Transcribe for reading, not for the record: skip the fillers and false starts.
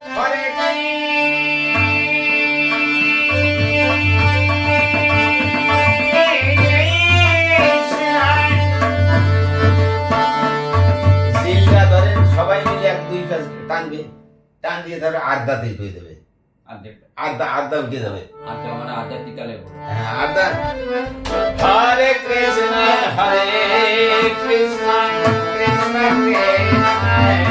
হরে সিলটা ধরেন সবাই মিলে এক দুই কাজ টানবে, টান দিয়ে ধরে আর্ধাতে হয়ে যাবে, আর্ধা উঠে যাবে। মানে আর্ধা তিতালে হ্যাঁ, আর্ধা। হরে কৃষ্ণ কৃষ্ণ কৃষ্ণ কৃষ্ণ